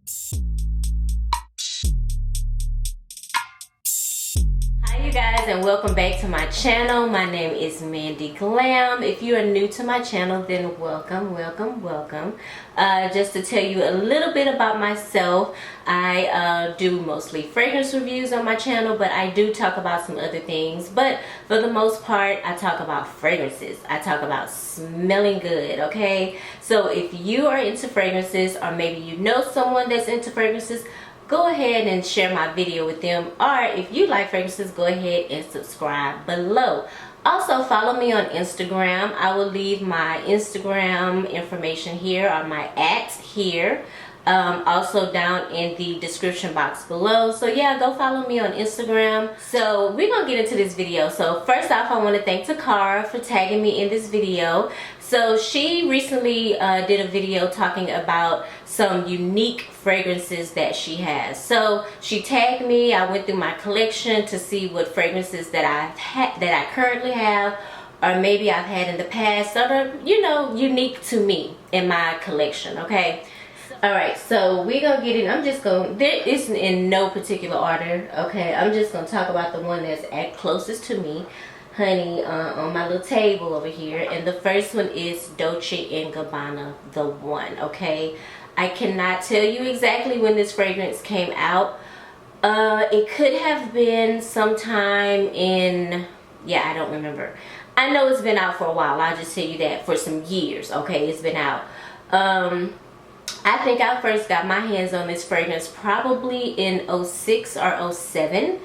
Hi you guys, and welcome back to my channel. My name is Mandy Glam. If you are new to my channel, then welcome. Just to tell you a little bit about myself, I do mostly fragrance reviews on my channel, but I do talk about some other things. But for the most part, I talk about fragrances. I talk about smelling good, okay? So if you are into fragrances, or maybe you know someone that's into fragrances, go ahead and share my video with them, or if you like fragrances, go ahead and subscribe below. Also follow me on Instagram. I will leave my Instagram information here, or my @ here, also down in the description box below. So yeah, go follow me on Instagram. So we're gonna get into this video. So first off, I want to thank Takara for tagging me in this video. So she recently did a video talking about some unique fragrances that she has. So she tagged me. I went through my collection to see what fragrances that I currently have, or maybe I've had in the past, that are, you know, unique to me in my collection. Okay. Alright, so we're gonna get in. I'm just gonna, there is in no particular order, okay? I'm just gonna talk about the one that's at closest to me, honey, on my little table over here. And the first one is Dolce Gabbana The One, okay? I cannot tell you exactly when this fragrance came out. It could have been sometime in, yeah, I don't remember. I know it's been out for a while. I'll just tell you that, for some years, okay? It's been out. I think I first got my hands on this fragrance probably in 06 or 07.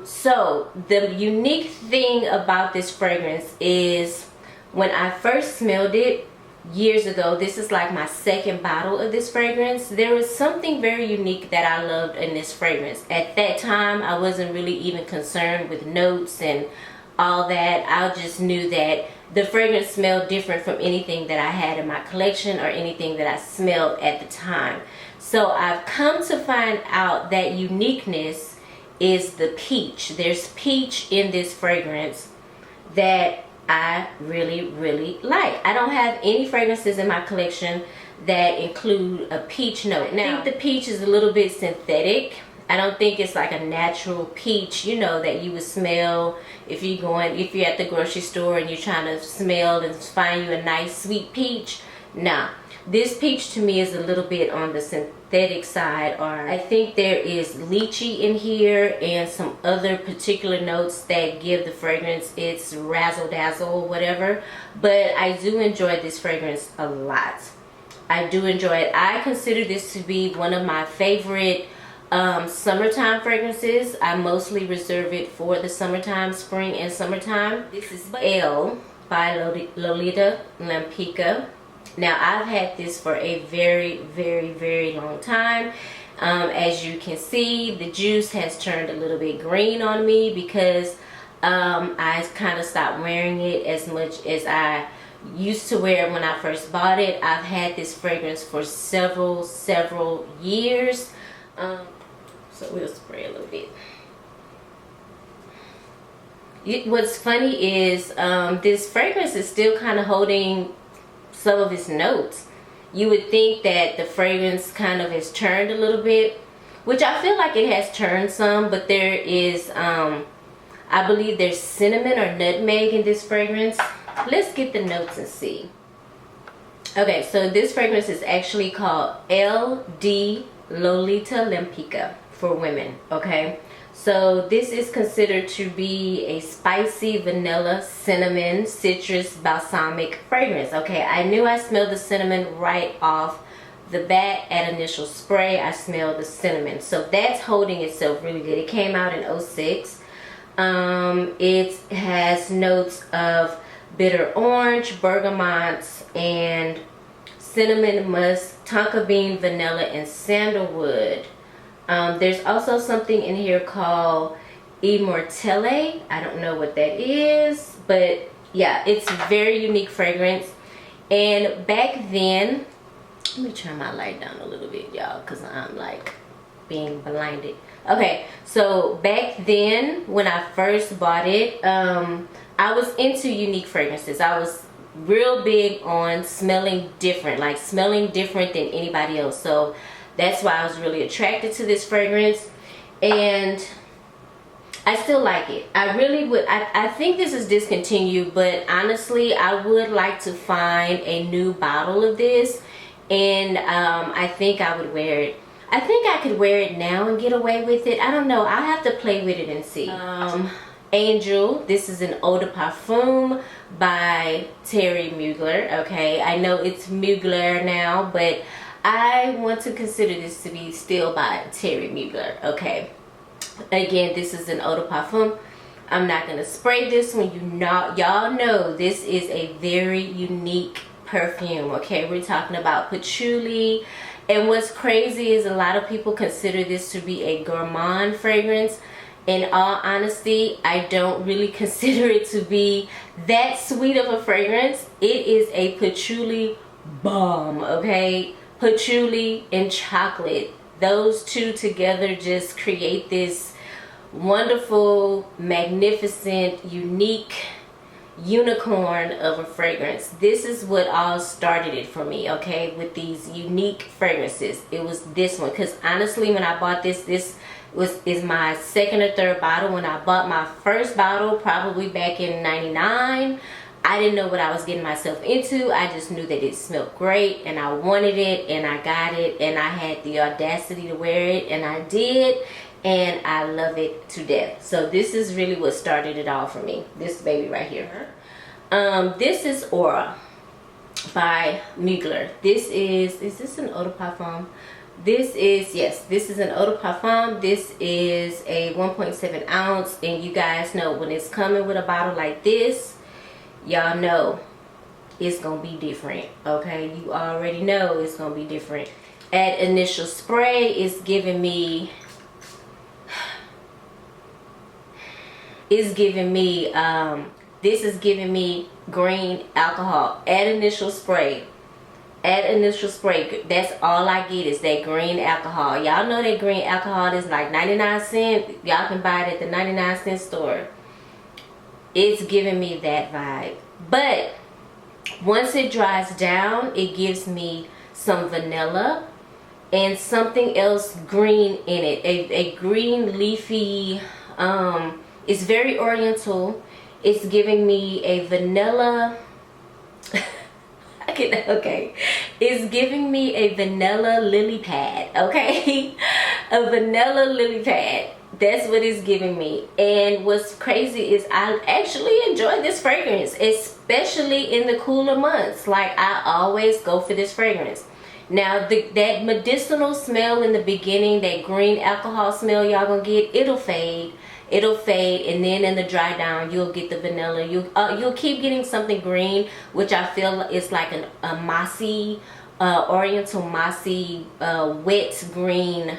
So the unique thing about this fragrance is when I first smelled it years ago, this is like my second bottle of this fragrance, there was something very unique that I loved in this fragrance. At that time, I wasn't really even concerned with notes and all that. I just knew that the fragrance smelled different from anything that I had in my collection or anything that I smelled at the time. So I've come to find out that uniqueness is the peach. There's peach in this fragrance that I really like. I don't have any fragrances in my collection that include a peach note. Now, I think the peach is a little bit synthetic. I don't think it's like a natural peach, you know, that you would smell if you're at the grocery store and you're trying to smell and find you a nice sweet peach. Nah, this peach to me is a little bit on the synthetic side, or I think there is lychee in here and some other particular notes that give the fragrance its razzle dazzle, whatever. But I do enjoy this fragrance a lot. I do enjoy it. I consider this to be one of my favorite summertime fragrances. I mostly reserve it for the summertime, spring and summertime. This is L by Lolita Lempika. Now, I've had this for a very long time. As you can see, the juice has turned a little bit green on me because I kind of stopped wearing it as much as I used to wear it when I first bought it. I've had this fragrance for several years. So we'll spray a little bit. What's funny is this fragrance is still kind of holding some of its notes. You would think that the fragrance kind of has turned a little bit, which I feel like it has turned some, but there is, I believe there's cinnamon or nutmeg in this fragrance. Let's get the notes and see. Okay, so this fragrance is actually called LD Lolita Lempika for women, okay? So this is considered to be a spicy vanilla, cinnamon, citrus, balsamic fragrance, okay? I knew I smelled the cinnamon right off the bat. At initial spray, I smelled the cinnamon. So that's holding itself really good. It came out in 06. It has notes of bitter orange, bergamot, and cinnamon musk, tonka bean, vanilla, and sandalwood. There's also something in here called Immortelle. I don't know what that is, but yeah, it's a very unique fragrance. And back then, let me turn my light down a little bit, y'all, because I'm like being blinded. Okay, so back then when I first bought it, I was into unique fragrances. I was real big on smelling different, like smelling different than anybody else. So That's why I was really attracted to this fragrance, and I still like it. I really would. I think this is discontinued, but honestly, I would like to find a new bottle of this, and I think I would wear it. I think I could wear it now and get away with it. I don't know. I'll have to play with it and see. Angel. This is an eau de parfum by Terry Mugler. Okay, I know it's Mugler now, but I want to consider this to be still by Terry Mugler. Okay, again, this is an eau de parfum. I'm not gonna spray this one. Y'all know this is a very unique perfume. Okay, we're talking about patchouli, and what's crazy is a lot of people consider this to be a gourmand fragrance. In all honesty, I don't really consider it to be that sweet of a fragrance. It is a patchouli bomb, okay? Patchouli and chocolate. Those two together just create this wonderful, magnificent, unique unicorn of a fragrance. This is what all started it for me, okay? With these unique fragrances. It was this one. Because honestly, when I bought this is my second or third bottle. When I bought my first bottle, probably back in '99, I didn't know what I was getting myself into. I just knew that it smelled great, and I wanted it, and I got it, and I had the audacity to wear it, and I did, and I love it to death. So this is really what started it all for me. This baby right here. This is Aura by Mugler. This is this an eau de parfum? This is, yes, this is an eau de parfum. This is a 1.7 ounce, and you guys know when it's coming with a bottle like this, y'all know it's gonna be different. Okay, you already know it's gonna be different. At initial spray, it's giving me this is giving me green alcohol. At initial spray, that's all I get is that green alcohol. Y'all know that green alcohol is like 99 cents. Y'all can buy it at the 99-cent store. It's giving me that vibe. But once it dries down, it gives me some vanilla and something else green in it. A green leafy, it's very oriental. It's giving me a vanilla okay, it's giving me a vanilla lily pad. Okay, a vanilla lily pad. That's what it's giving me. And what's crazy is I actually enjoy this fragrance, especially in the cooler months. Like, I always go for this fragrance. Now that medicinal smell in the beginning, that green alcohol smell y'all gonna get, it'll fade, and then in the dry down you'll get the vanilla. You'll keep getting something green, which I feel is like a mossy, oriental mossy, wet green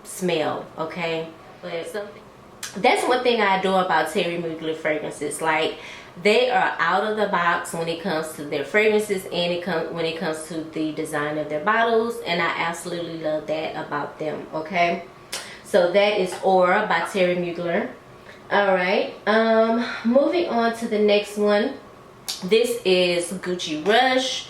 smell. Okay, but something, that's one thing I adore about Terry Mugler fragrances. Like, they are out of the box when it comes to their fragrances, and when it comes to the design of their bottles, and I absolutely love that about them. Okay, so that is Aura by Terry Mugler. Alright, moving on to the next one. This is Gucci Rush.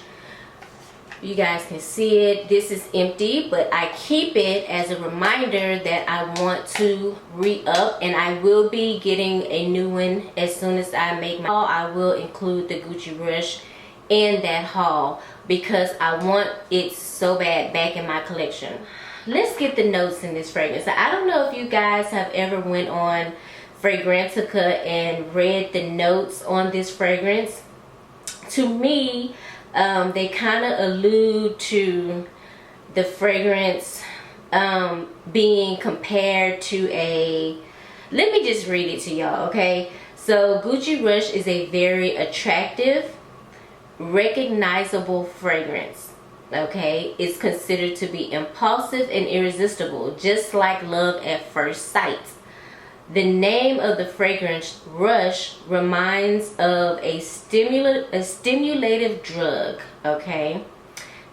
You guys can see it. This is empty, but I keep it as a reminder that I want to re-up, and I will be getting a new one as soon as I make my haul. I will include the Gucci Rush in that haul because I want it so bad back in my collection. Let's get the notes in this fragrance. I don't know if you guys have ever went on Fragrantica and read the notes on this fragrance. To me, they kind of allude to the fragrance being compared to a, let me just read it to y'all, okay? So Gucci Rush is a very attractive, recognizable fragrance. Okay, it's considered to be impulsive and irresistible, just like love at first sight. The name of the fragrance, Rush, reminds of a stimulative drug. Okay,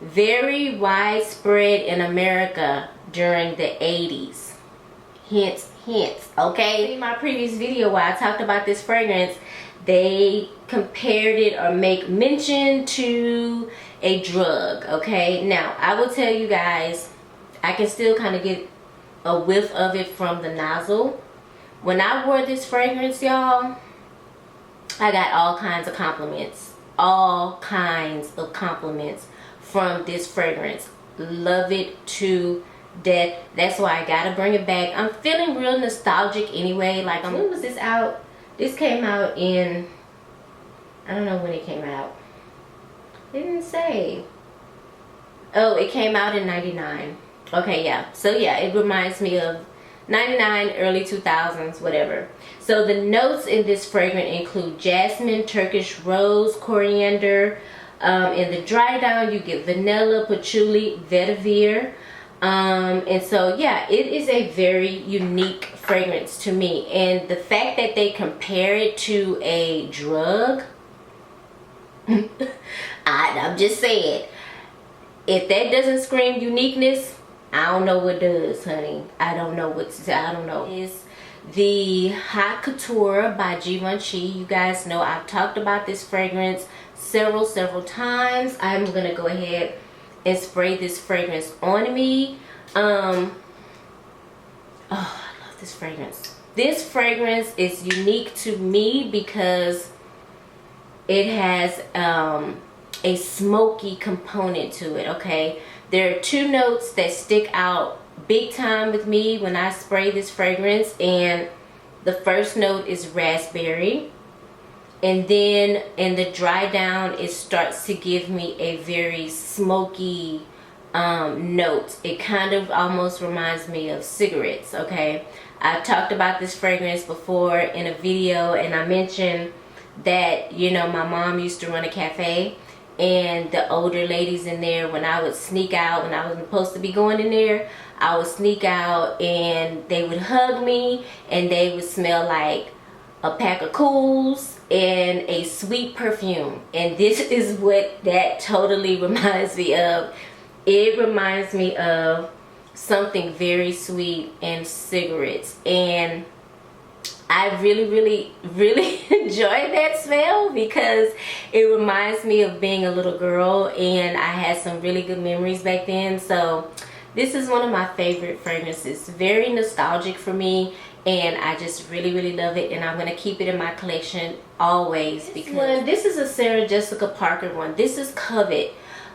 very widespread in America during the 80s. Hint, hint. Okay, in my previous video where I talked about this fragrance, they compared it or make mention to a drug. Okay, now I will tell you guys, I can still kind of get a whiff of it from the nozzle. When I wore this fragrance, y'all, I got all kinds of compliments. All kinds of compliments from this fragrance. Love it to death. That's why I gotta bring it back. I'm feeling real nostalgic anyway. Like, when was this out? This came out in, I don't know when it came out. It didn't say. Oh, it came out in 99. Okay, yeah. So yeah, it reminds me of 99, early 2000s, whatever. So the notes in this fragrance include jasmine, Turkish rose, coriander. In the dry down, you get vanilla, patchouli, vetiver. And so yeah, it is a very unique fragrance to me. And the fact that they compare it to a drug, I'm just saying, if that doesn't scream uniqueness, I don't know what does, honey. I don't know what to say. I don't know. It's the Hot Couture by Givenchy. You guys know I've talked about this fragrance several times. I'm gonna go ahead and spray this fragrance on me. Oh, I love this fragrance. This fragrance is unique to me because it has a smoky component to it. Okay, there are two notes that stick out big time with me when I spray this fragrance, and the first note is raspberry, and then in the dry down it starts to give me a very smoky note. It kind of almost reminds me of cigarettes. Okay, I've talked about this fragrance before in a video, and I mentioned that, you know, my mom used to run a cafe, and the older ladies in there, when I would sneak out, when I wasn't supposed to be going in there, I would sneak out and they would hug me, and they would smell like a pack of Cools and a sweet perfume. And this is what that totally reminds me of. It reminds me of something very sweet and cigarettes. And I really enjoy that smell because it reminds me of being a little girl, and I had some really good memories back then. So this is one of my favorite fragrances. Very nostalgic for me, and I just really love it, and I'm going to keep it in my collection always. Because this is a Sarah Jessica Parker one. This is Covet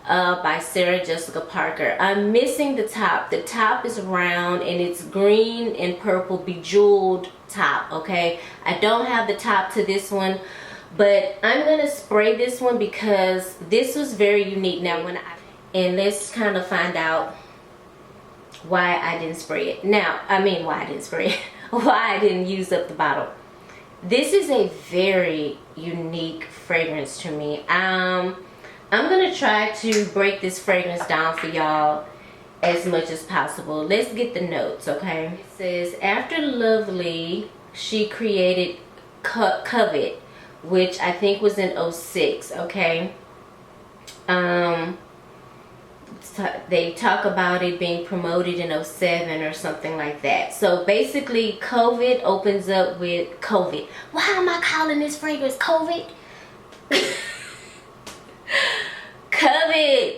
by Sarah Jessica Parker. I'm missing the top. The top is round and it's green and purple bejeweled top. Okay, I don't have the top to this one, but I'm gonna spray this one because this was very unique. Now and let's kind of find out why I didn't spray it. Now, I mean, why I didn't spray it. Why I didn't use up the bottle. This is a very unique fragrance to me. I'm gonna try to break this fragrance down for y'all as much as possible. Let's get the notes, okay? It says, after Lovely, she created Covet, which I think was in 06, okay? They talk about it being promoted in 07 or something like that. So basically, Covet opens up with Covet. Why am I calling this fragrance Covet?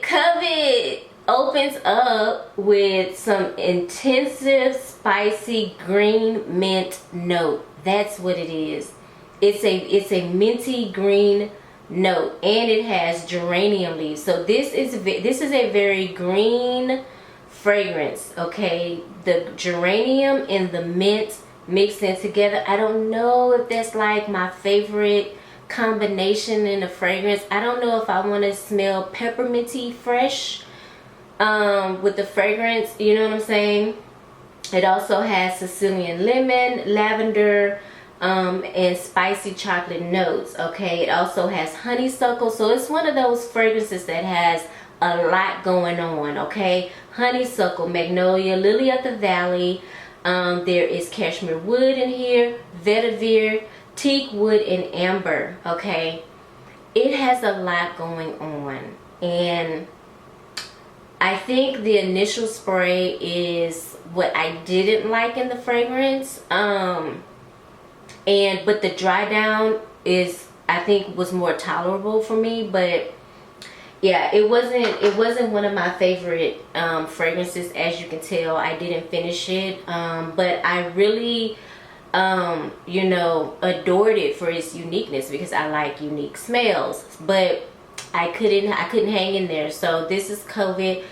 Covet opens up with some intensive, spicy green mint note. That's what it is. It's a minty green note, and it has geranium leaves. So this is a very green fragrance. Okay, the geranium and the mint mixed in together. I don't know if that's like my favorite combination in a fragrance. I don't know if I want to smell pepperminty fresh with the fragrance, you know what I'm saying? It also has Sicilian lemon, lavender, and spicy chocolate notes. Okay, it also has honeysuckle. So it's one of those fragrances that has a lot going on. Okay, honeysuckle, magnolia, lily of the valley, there is cashmere wood in here, vetiver, teak wood, and amber. Okay, it has a lot going on, and I think the initial spray is what I didn't like in the fragrance, but the dry down is, I think, was more tolerable for me. But yeah, it wasn't one of my favorite fragrances. As you can tell, I didn't finish it, but I really you know, adored it for its uniqueness, because I like unique smells. But I couldn't hang in there. So this is Covet.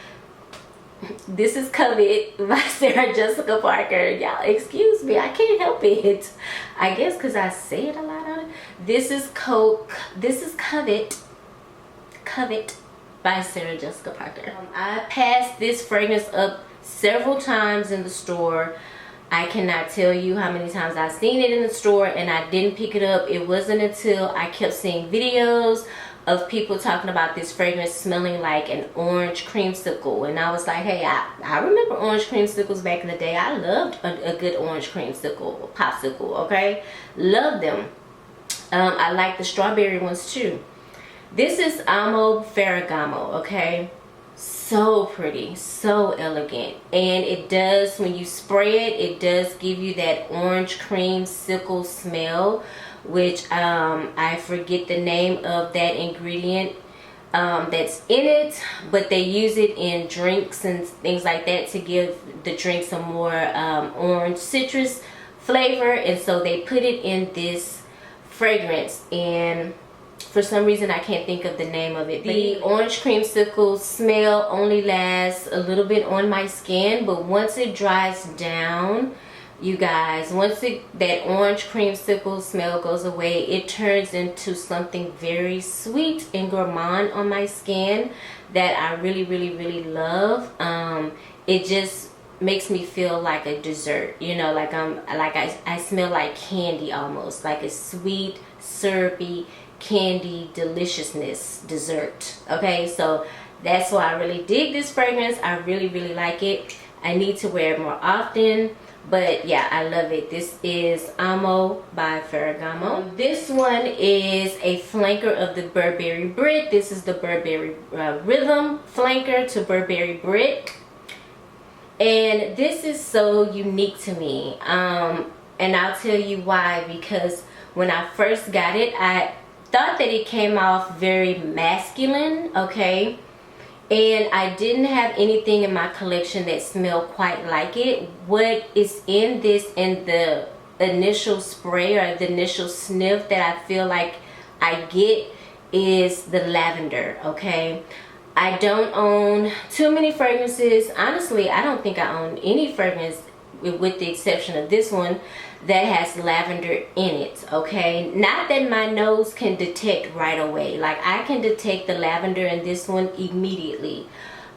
This is Covet by Sarah Jessica Parker. Y'all excuse me, I can't help it. I guess because I say it a lot on it. This is Covet by Sarah Jessica Parker. I passed this fragrance up several times in the store. I cannot tell you how many times I've seen it in the store and I didn't pick it up. It wasn't until I kept seeing videos of people talking about this fragrance smelling like an orange creamsicle, and I was like, hey, I remember orange creamsicles back in the day. I loved a good orange creamsicle, popsicle, okay? Love them. I like the strawberry ones too. This is Amo Ferragamo, okay? So pretty, so elegant, and it does, when you spray it, it does give you that orange creamsicle smell, which I forget the name of that ingredient that's in it, but they use it in drinks and things like that to give the drink some more orange citrus flavor, and so they put it in this fragrance, and for some reason I can't think of the name of it. The orange creamsicle smell only lasts a little bit on my skin, but once it dries down, you guys, once that orange creamsicle smell goes away, it turns into something very sweet and gourmand on my skin that I really, really, really love. It just makes me feel like a dessert, you know, like I smell like candy almost, like a sweet, syrupy candy deliciousness dessert. Okay, so that's why I really dig this fragrance. I really, really like it. I need to wear it more often. But yeah, I love it. This is Amo by Ferragamo. This one is a flanker of the Burberry Brit. This is the Burberry Rhythm flanker to Burberry Brit. And this is so unique to me. And I'll tell you why. Because when I first got it, I thought that it came off very masculine, okay? And I didn't have anything in my collection that smelled quite like it. What is in this, in the initial spray or the initial sniff that I feel like I get, is the lavender, okay? I don't own too many fragrances. Honestly, I don't think I own any fragrance, with the exception of this one, that has lavender in it, okay? Not that my nose can detect right away. Like, I can detect the lavender in this one immediately.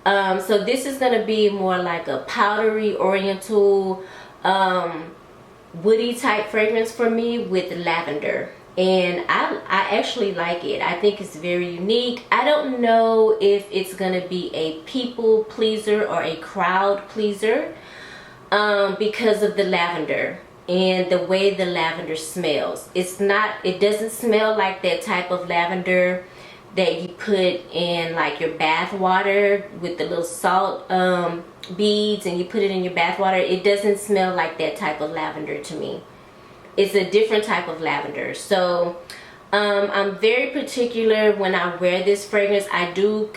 So this is gonna be more like a powdery oriental woody type fragrance for me with lavender, and I actually like it. I think it's very unique. I don't know if it's gonna be a people pleaser or a crowd pleaser because of the lavender and the way the lavender smells. It doesn't smell like that type of lavender that you put in like your bath water with the little salt beads, and you put it in your bath water. It doesn't smell like that type of lavender to me. It's a different type of lavender. So I'm very particular when I wear this fragrance. I do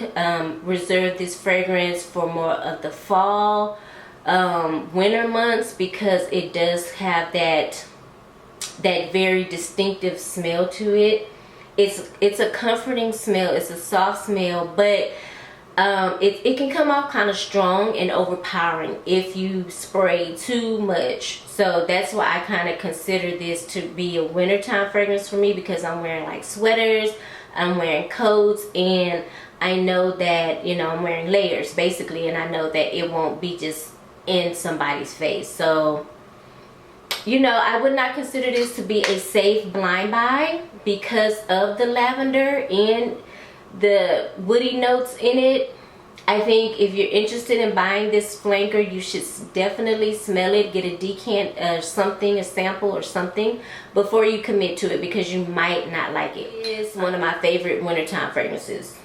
reserve this fragrance for more of the fall, winter months, because it does have that very distinctive smell to it. It's a comforting smell. It's a soft smell, but it can come off kind of strong and overpowering if you spray too much. So that's why I kind of consider this to be a wintertime fragrance for me, because I'm wearing like sweaters, I'm wearing coats, and I know that, you know, I'm wearing layers basically, and I know that it won't be just in somebody's face. So, you know, I would not consider this to be a safe blind buy because of the lavender and the woody notes in it. I think if you're interested in buying this flanker, you should definitely smell it, get a decant or something, a sample or something, before you commit to it, because you might not like it. It's one of my favorite wintertime fragrances.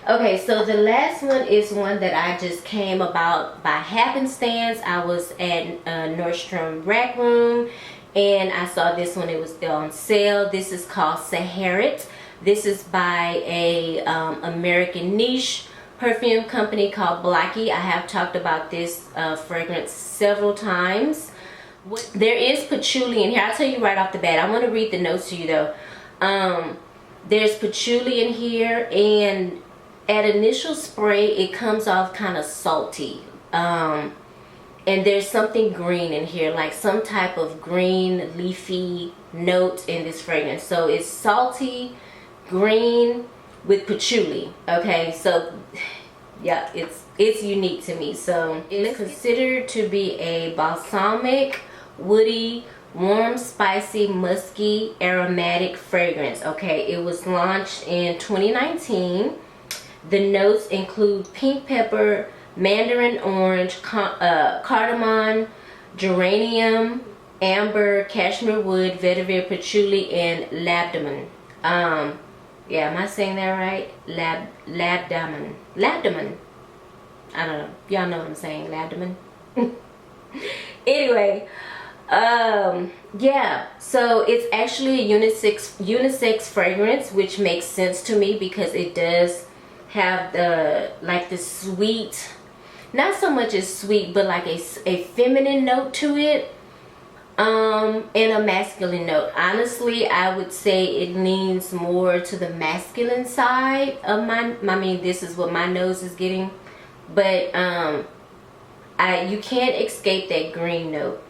Okay, so the last one is one that I just came about by happenstance. I was at Nordstrom Rack Room and I saw this one. It was on sale. This is called Saharet This is by a American niche perfume company called Blocki. I have talked about this fragrance several times. There is patchouli in here. I'll tell you right off the bat. I want to read the notes to you though. There's patchouli in here, and at initial spray it comes off kind of salty. And there's something green in here, like some type of green leafy note in this fragrance. So it's salty, green with patchouli. Okay, so yeah, it's unique to me. So it's considered to be a balsamic, woody, warm, spicy, musky, aromatic fragrance. Okay, it was launched in 2019. The notes include pink pepper, mandarin orange, cardamom, geranium, amber, cashmere wood, vetiver, patchouli, and labdaman. Yeah, am I saying that right? Labdaman. Labdaman. I don't know. Y'all know what I'm saying. Labdaman. Anyway, yeah. So it's actually a unisex fragrance, which makes sense to me because it does have the sweet, not so much as sweet, but like a feminine note to it, and a masculine note. Honestly, I would say it leans more to the masculine side of I mean, this is what my nose is getting, but you can't escape that green note.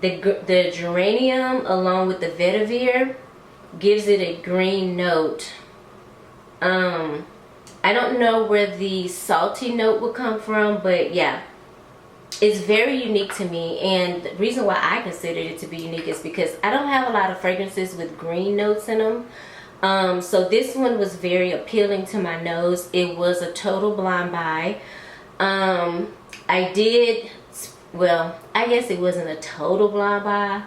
The geranium along with the vetiver gives it a green note. I don't know where the salty note would come from, but yeah, it's very unique to me. And the reason why I consider it to be unique is because I don't have a lot of fragrances with green notes in them. So this one was very appealing to my nose. It was a total blind buy. Well, I guess it wasn't a total blind buy.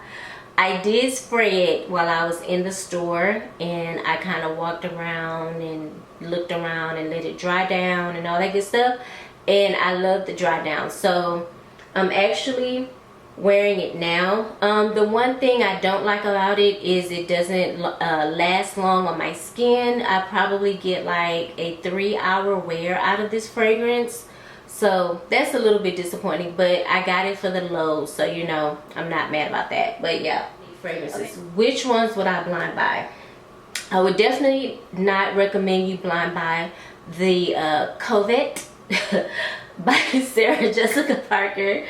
I did spray it while I was in the store, and I kind of walked around and looked around and let it dry down and all that good stuff, and I love the dry down. So I'm actually wearing it now. The one thing I don't like about it is it doesn't last long on my skin. I probably get like a 3-hour wear out of this fragrance, so that's a little bit disappointing, but I got it for the low, so you know I'm not mad about that. But yeah, fragrances. Okay. Which ones would I blind buy? I would definitely not recommend you blind buy the Covet by Sarah Jessica Parker.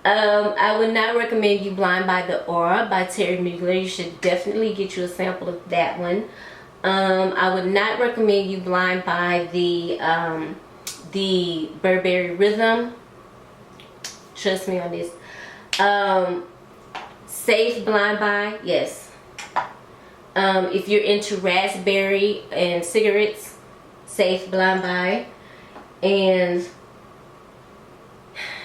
I would not recommend you blind buy the Aura by Terry Mugler. You should definitely get you a sample of that one. I would not recommend you blind buy the Burberry Rhythm. Trust me on this. Safe blind buy, yes. If you're into raspberry and cigarettes, safe blind buy. And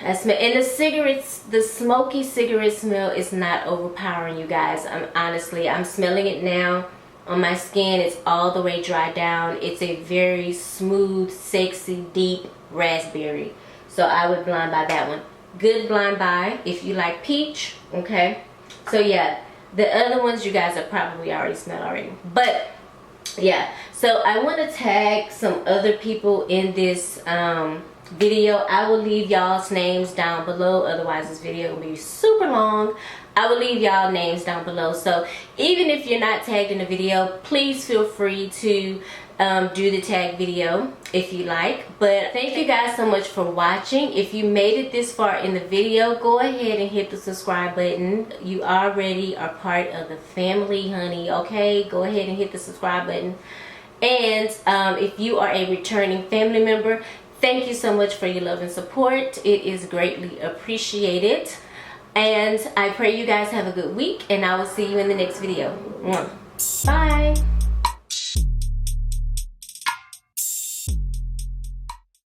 the cigarettes, the smoky cigarette smell is not overpowering, you guys. I'm smelling it now on my skin. It's all the way dry down. It's a very smooth, sexy, deep raspberry. So I would blind buy that one. Good blind buy if you like peach. Okay, so yeah, the other ones you guys have probably already smelled already, but yeah. So I want to tag some other people in this video. I will leave y'all's names down below, otherwise this video will be super long. I will leave y'all names down below, so even if you're not tagged in the video, please feel free to do the tag video if you like. But thank you guys so much for watching. If you made it this far in the video, go ahead and hit the subscribe button. You already are part of the family, honey. Okay, go ahead and hit the subscribe button. And if you are a returning family member, thank you so much for your love and support. It is greatly appreciated. And I pray you guys have a good week, and I will see you in the next video. Bye.